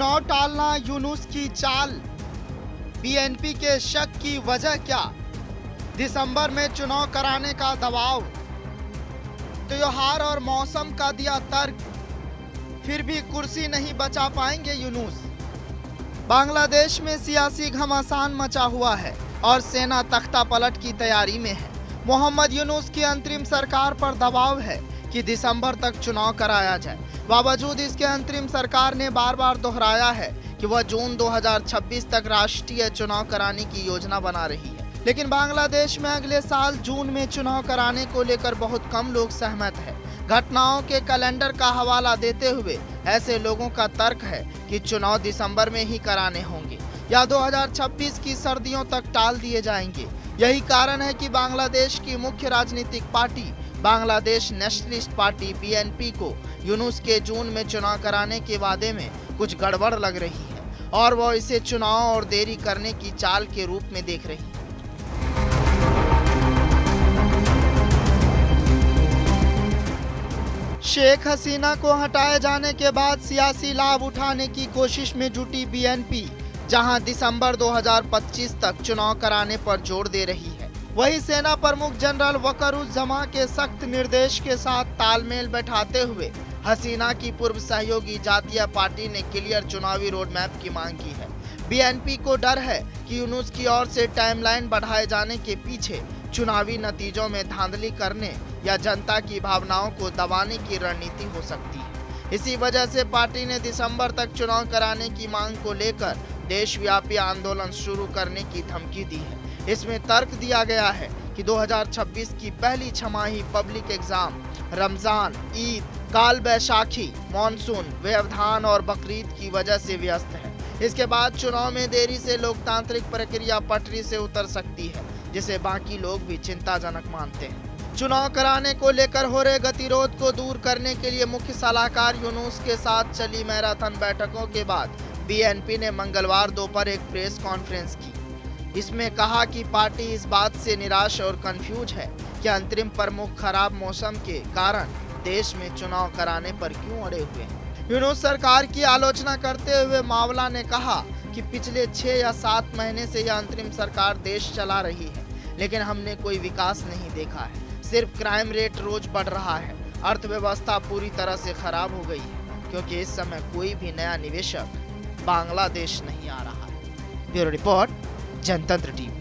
चुनाव टालना यूनुस की चाल, बीएनपी के शक की वजह क्या? दिसंबर में चुनाव कराने का दबाव, त्योहार और मौसम का दिया तर्क, फिर भी कुर्सी नहीं बचा पाएंगे यूनुस। बांग्लादेश में सियासी घमासान मचा हुआ है और सेना तख्ता पलट की तैयारी में है। मोहम्मद यूनुस की अंतरिम सरकार पर दबाव है कि दिसंबर तक चुनाव कराया जाए। बावजूद इसके अंतरिम सरकार ने बार बार दोहराया है कि वह जून 2026 तक राष्ट्रीय चुनाव कराने की योजना बना रही है। लेकिन बांग्लादेश में अगले साल जून में चुनाव कराने को लेकर बहुत कम लोग सहमत है। घटनाओं के कैलेंडर का हवाला देते हुए ऐसे लोगों का तर्क है कि चुनाव दिसंबर में ही कराने होंगे या 2026 की सर्दियों तक टाल दिए जाएंगे। यही कारण है कि बांग्लादेश की मुख्य राजनीतिक party Bangladesh nationalist party BNP को यूनुस के जून में चुनाव कराने के वादे में कुछ गड़बड़ लग रही है और वह इसे चुनाव और देरी करने की चाल के रूप में देख रही है। शेख हसीना को हटाए जाने के बाद सियासी लाभ उठाने की कोशिश में जुटी बीएनपी, जहां दिसंबर 2025 तक चुनाव कराने पर जोर दे रही है। वहीं सेना प्रमुख जनरल वकरुज्जमा के सख्त निर्देश के साथ तालमेल बैठाते हुए हसीना की पूर्व सहयोगी जातीय पार्टी ने क्लियर चुनावी रोड मैप की मांग की है। बीएनपी को डर है कि यूनुस की ओर से टाइमलाइन बढ़ाए जाने के पीछे चुनावी नतीजों में धांधली करने या जनता की भावनाओं को दबाने की रणनीति हो सकती है। इसी वजह से पार्टी ने दिसंबर तक चुनाव कराने की मांग को लेकर देशव्यापी आंदोलन शुरू करने की धमकी दी है। इसमें तर्क दिया गया है कि 2026 की पहली छमाही पब्लिक एग्जाम, रमजान, ईद, काल बैशाखी, मानसून, व्यवधान और बकरीद की वजह से व्यस्त है। इसके बाद चुनाव में देरी से लोकतांत्रिक प्रक्रिया पटरी से उतर सकती है, जिसे बाकी लोग भी चिंताजनक मानते हैं। चुनाव कराने को लेकर हो रहे गतिरोध को दूर करने के लिए मुख्य सलाहकार यूनुस के साथ चली मैराथन बैठकों के बाद बीएनपी ने मंगलवार दोपहर एक प्रेस कॉन्फ्रेंस की। इसमें कहा कि पार्टी इस बात से निराश और कंफ्यूज है कि अंतरिम प्रमुख खराब मौसम के कारण देश में चुनाव कराने पर क्यों अड़े हुए हैं। यूनुस सरकार की आलोचना करते हुए मावला ने कहा कि पिछले 6 या 7 महीने से यह अंतरिम सरकार देश चला रही है, लेकिन हमने कोई विकास नहीं देखा है। सिर्फ क्राइम रेट रोज बढ़ रहा है। अर्थव्यवस्था पूरी तरह से खराब हो गई है क्योंकि इस समय कोई भी नया निवेशक बांग्लादेश नहीं आ रहा है। ब्यूरो रिपोर्ट, जनतंत्र टीवी।